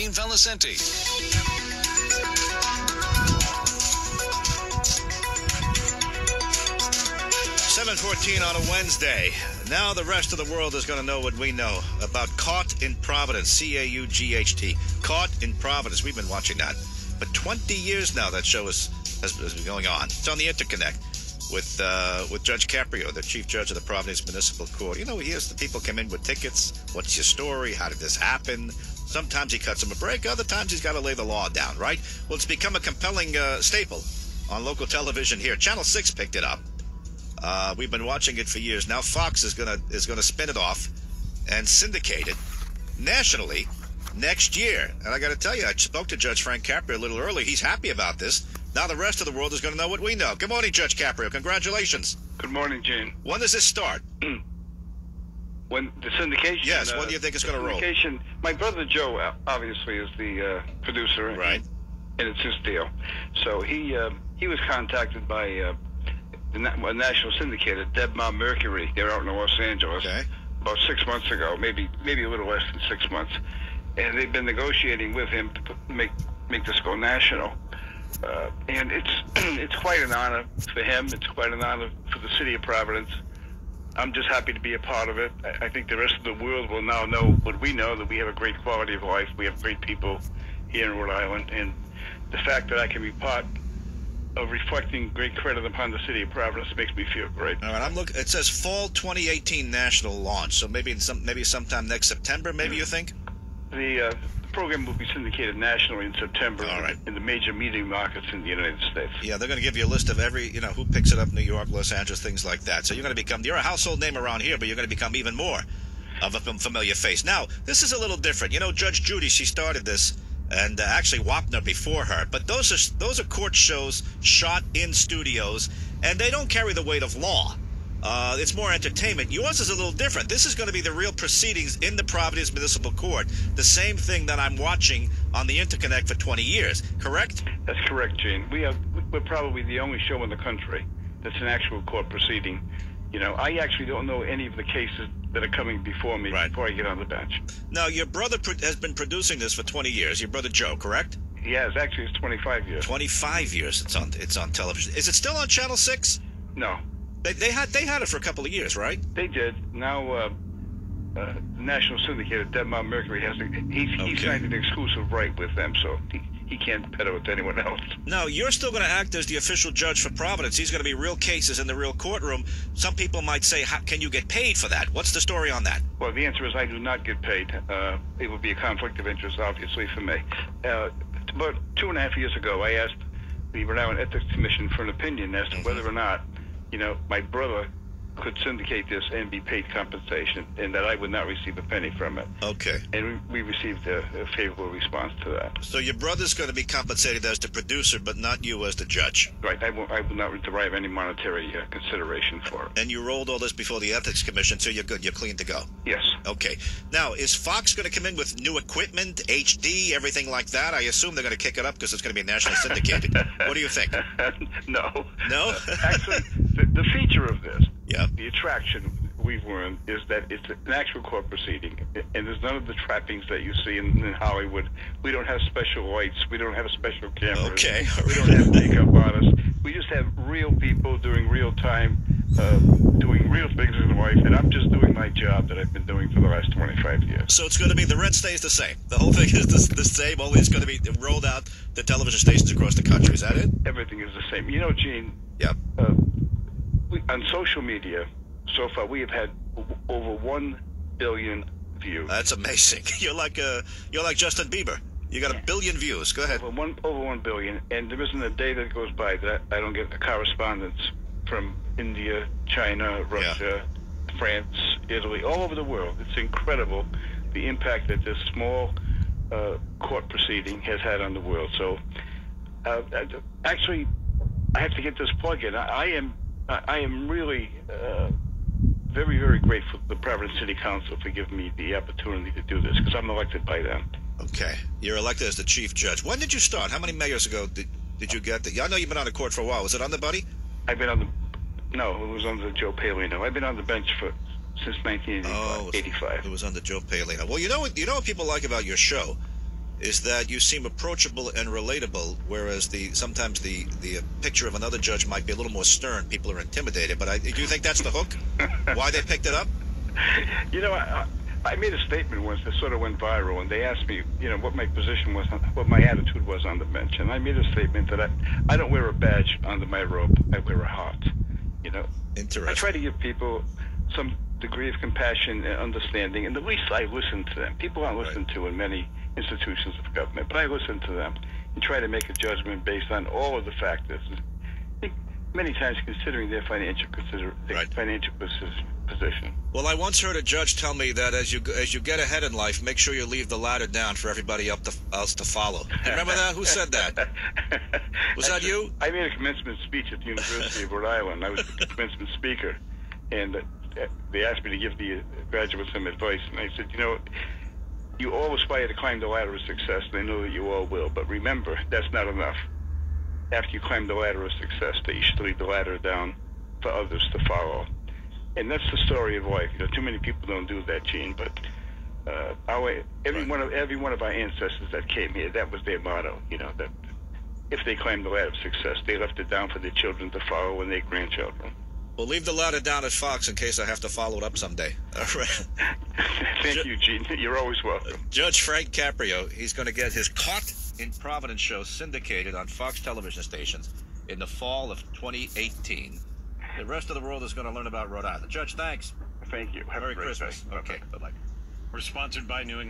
Gene Valicenti. 7:14 on a Wednesday. Now the rest of the world is going to know what we know about Caught in Providence, C-A-U-G-H-T. Caught in Providence. We've been watching that. For 20 years now, that show has been going on. It's on the Interconnect with Judge Caprio, the chief judge of the Providence Municipal Court. You know, here's the people come in with tickets. What's your story? How did this happen? Sometimes he cuts them a break. Other times he's got to lay the law down, right? Well, it's become a compelling staple on local television here. Channel 6 picked it up. We've been watching it for years. Now Fox is gonna spin it off and syndicate it nationally next year. And I got to tell you, I spoke to Judge Frank Caprio a little early. He's happy about this. Now the rest of the world is going to know what we know. Good morning, Judge Caprio. Congratulations. Good morning, Gene. When does this start? When the syndication? Yes. When do you think it's going to roll? Syndication. My brother Joe, obviously, is the producer. Right. And it's his deal. So he was contacted by a national syndicator, Deb Ma Mercury. They're out in Los Angeles. Okay. About 6 months ago, maybe a little less than 6 months, and they've been negotiating with him to make this go national. And it's quite an honor for him. It's quite an honor for the city of Providence. I'm just happy to be a part of it. I think the rest of the world will now know what we know, that we have a great quality of life. We have great people here in Rhode Island, and the fact that I can be part of reflecting great credit upon the city of Providence makes me feel great. All right, I'm looking. It says fall 2018 national launch, so maybe sometime next September. Maybe you think? The program will be syndicated nationally in September. All right. In the major media markets in the United States. Yeah, they're going to give you a list of every, who picks it up, New York, Los Angeles, things like that. So you're a household name around here, but you're going to become even more of a familiar face. Now, this is a little different. Judge Judy, she started this, and actually Wapner before her. But those are court shows shot in studios, and they don't carry the weight of law. It's more entertainment. Yours is a little different. This is going to be the real proceedings in the Providence Municipal Court, the same thing that I'm watching on the Interconnect for 20 years, correct? That's correct, Gene. We're probably the only show in the country that's an actual court proceeding. I actually don't know any of the cases that are coming before me before I get on the bench. Now, your brother has been producing this for 20 years. Your brother Joe, correct? Yes, actually it's 25 years. 25 years it's on television. Is it still on Channel 6? No. They had it for a couple of years, right? They did. Now the national syndicator, Deb Ma Mercury, he signed an exclusive right with them, so he can't peddle it to anyone else. No, you're still going to act as the official judge for Providence. These are going to be real cases in the real courtroom. Some people might say, can you get paid for that? What's the story on that? Well, the answer is I do not get paid. It would be a conflict of interest, obviously, for me. About 2.5 years ago, I asked the Rhode Island Ethics Commission for an opinion as to whether or not my brother could syndicate this and be paid compensation, and that I would not receive a penny from it. Okay. And we received a favorable response to that. So your brother's going to be compensated as the producer, but not you as the judge. Right. I will not derive any monetary consideration for it. And you rolled all this before the Ethics Commission, so you're good. You're clean to go. Yes. Okay. Now, is Fox going to come in with new equipment, HD, everything like that? I assume they're going to kick it up because it's going to be nationally syndicated. What do you think? No. No? Actually, the feature of this, yeah, the attraction we've learned is that it's an actual court proceeding, and there's none of the trappings that you see in Hollywood. We don't have special lights. We don't have special cameras. Okay. We don't have makeup on us. We just have real people doing real time, doing real things in life, and I'm just doing my job that I've been doing for the last 25 years. So it's going to be, the rent stays the same. The whole thing is the same, only it's going to be rolled out to television stations across the country. Is that it? Everything is the same. Gene, yep. On social media, so far we have had over 1 billion views. That's amazing. You're like Justin Bieber. You got 1 billion views. Go ahead. Over 1 billion, and there isn't a day that goes by that I don't get a correspondence from India, China, Russia, France, Italy, all over the world. It's incredible the impact that this small court proceeding has had on the world. So, actually, I have to get this plug in. I am really very, very grateful to the Providence City Council for giving me the opportunity to do this, because I'm elected by them. Okay. You're elected as the chief judge. When did you start? How many mayors ago did you get that? I know you've been on the court for a while. Was it on the buddy? I've been on the... No, it was under Joe Palino. I've been on the bench since 1985. It was under Joe Palino. Well, you know what people like about your show is that you seem approachable and relatable, whereas sometimes the picture of another judge might be a little more stern. People are intimidated. But do you think that's the hook? Why they picked it up? You know, I made a statement once that sort of went viral, and they asked me, what my position was, what my attitude was on the bench, and I made a statement that I don't wear a badge under my robe. I wear a heart. Interesting. I try to give people some degree of compassion and understanding, and at least I listen to them. People aren't listened to in many institutions of government, but I listen to them and try to make a judgment based on all of the factors. I think many times considering their financial position. Well, I once heard a judge tell me that as you get ahead in life, make sure you leave the ladder down for everybody else to follow. You remember that? Who said that? Was that you? I made a commencement speech at the University of Rhode Island. I was the commencement speaker, and they asked me to give the graduates some advice, and I said, you all aspire to climb the ladder of success, and I know that you all will, but remember, that's not enough. After you climb the ladder of success, that you should leave the ladder down for others to follow. And that's the story of life. Too many people don't do that, Gene, but every one of our ancestors that came here, that was their motto, that if they climbed the ladder of success, they left it down for their children to follow and their grandchildren. Well, leave the ladder down at Fox in case I have to follow it up someday. All right. Thank you, Gene. You're always welcome. Judge Frank Caprio, he's going to get his Caught in Providence show syndicated on Fox television stations in the fall of 2018. The rest of the world is going to learn about Rhode Island. Judge, thanks. Thank you. Have Merry a great Christmas. day. Okay, bye-bye. We're sponsored by New England.